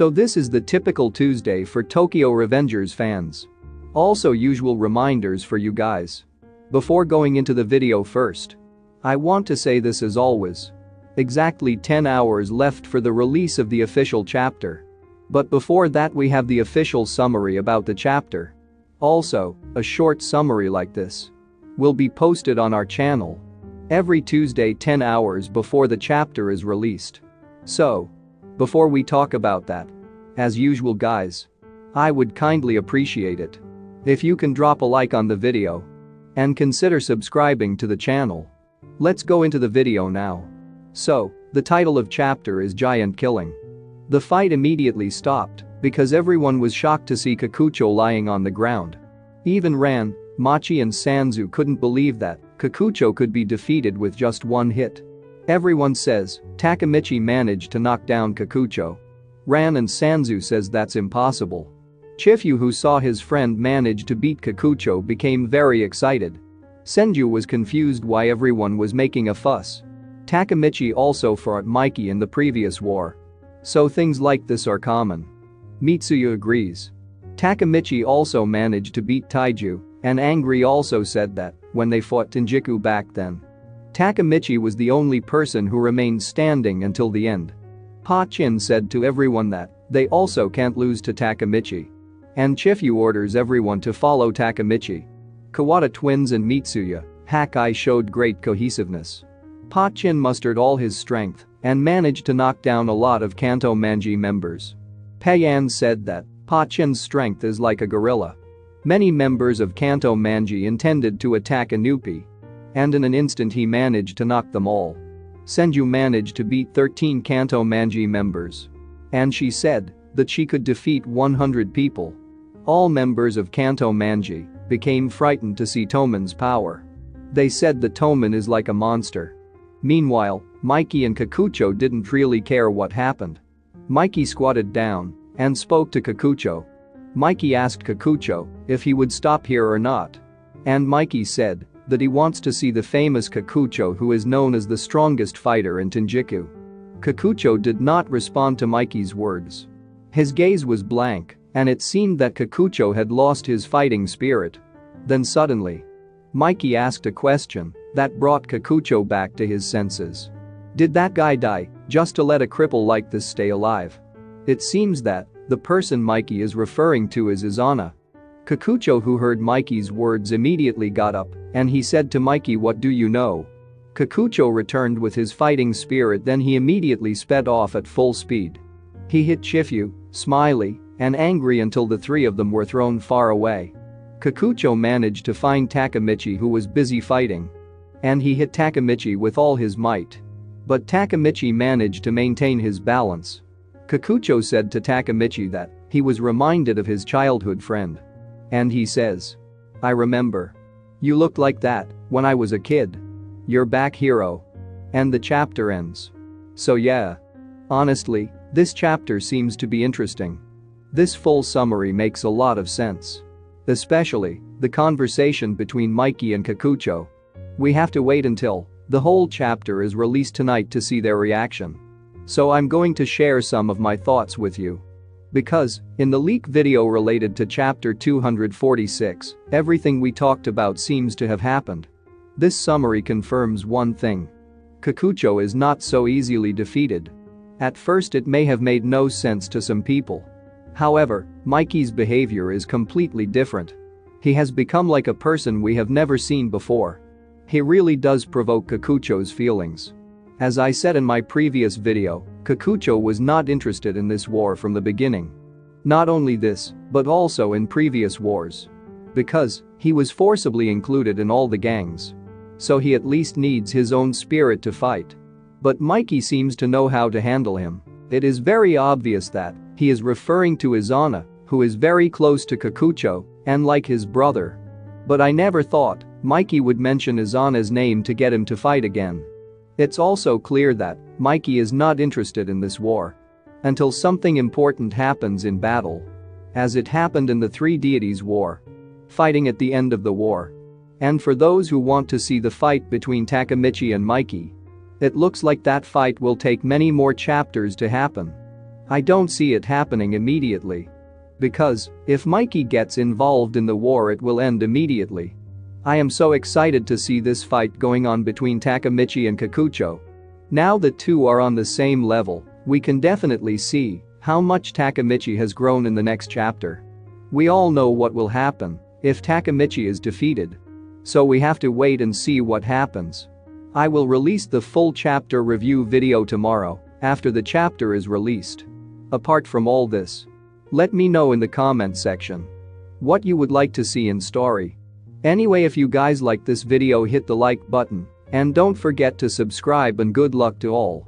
So this is the typical Tuesday for Tokyo Revengers fans. Also usual reminders for you guys. Before going into the video first, I want to say this as always. Exactly 10 hours left for the release of the official chapter. But before that we have the official summary about the chapter. Also, a short summary like this will be posted on our channel every Tuesday 10 hours before the chapter is released. So, before we talk about that, as usual guys, I would kindly appreciate it if you can drop a like on the video and consider subscribing to the channel. Let's go into the video now. So, the title of chapter is Giant Killing. The fight immediately stopped because everyone was shocked to see Kakucho lying on the ground. Even Ran, Machi and Sanzu couldn't believe that Kakucho could be defeated with just one hit. Everyone says Takemichi managed to knock down Kakucho. Ran and Sanzu says that's impossible. Chifu, who saw his friend manage to beat Kakucho, became very excited. Senju was confused why everyone was making a fuss. Takemichi also fought Mikey in the previous war. So things like this are common. Mitsuya agrees. Takemichi also managed to beat Taiju, and Angry also said that when they fought Tenjiku back then, Takemichi was the only person who remained standing until the end. Pa-chin said to everyone that they also can't lose to Takemichi. And Chifu orders everyone to follow Takemichi. Kawada twins and Mitsuya, Hakai showed great cohesiveness. Pa-chin mustered all his strength and managed to knock down a lot of Kanto Manji members. Payan said that Pa-chin's strength is like a gorilla. Many members of Kanto Manji intended to attack Inupi, and in an instant he managed to knock them all. Senju managed to beat 13 Kanto Manji members. And she said that she could defeat 100 people. All members of Kanto Manji became frightened to see Toman's power. They said that Toman is like a monster. Meanwhile, Mikey and Kakucho didn't really care what happened. Mikey squatted down and spoke to Kakucho. Mikey asked Kakucho if he would stop here or not. And Mikey said that he wants to see the famous Kakucho, who is known as the strongest fighter in Tenjiku. Kakucho did not respond to Mikey's words. His gaze was blank, and it seemed that Kakucho had lost his fighting spirit. Then suddenly, Mikey asked a question that brought Kakucho back to his senses. Did that guy die just to let a cripple like this stay alive? It seems that the person Mikey is referring to is Izana. Kakucho, who heard Mikey's words, immediately got up and he said to Mikey, "What do you know?" Kakucho returned with his fighting spirit, then he immediately sped off at full speed. He hit Chifu, Smiley, and Angry until the three of them were thrown far away. Kakucho managed to find Takemichi, who was busy fighting. And he hit Takemichi with all his might. But Takemichi managed to maintain his balance. Kakucho said to Takemichi that he was reminded of his childhood friend. And he says, "I remember. You looked like that when I was a kid. You're back, hero." And the chapter ends. So yeah. Honestly, this chapter seems to be interesting. This full summary makes a lot of sense. Especially the conversation between Mikey and Kakucho. We have to wait until the whole chapter is released tonight to see their reaction. So I'm going to share some of my thoughts with you. Because, in the leak video related to chapter 246, everything we talked about seems to have happened. This summary confirms one thing. Kakucho is not so easily defeated. At first it may have made no sense to some people. However, Mikey's behavior is completely different. He has become like a person we have never seen before. He really does provoke Kakucho's feelings. As I said in my previous video, Kakucho was not interested in this war from the beginning. Not only this, but also in previous wars. Because he was forcibly included in all the gangs. So he at least needs his own spirit to fight. But Mikey seems to know how to handle him. It is very obvious that he is referring to Izana, who is very close to Kakucho and like his brother. But I never thought Mikey would mention Izana's name to get him to fight again. It's also clear that Mikey is not interested in this war until something important happens in battle. As it happened in the Three Deities War. Fighting at the end of the war. And for those who want to see the fight between Takemichi and Mikey, it looks like that fight will take many more chapters to happen. I don't see it happening immediately. Because, if Mikey gets involved in the war it will end immediately. I am so excited to see this fight going on between Takemichi and Kakucho. Now that two are on the same level, we can definitely see how much Takemichi has grown in the next chapter. We all know what will happen if Takemichi is defeated. So we have to wait and see what happens. I will release the full chapter review video tomorrow after the chapter is released. Apart from all this, let me know in the comment section what you would like to see in story. Anyway, if you guys like this video, hit the like button and don't forget to subscribe, and good luck to all.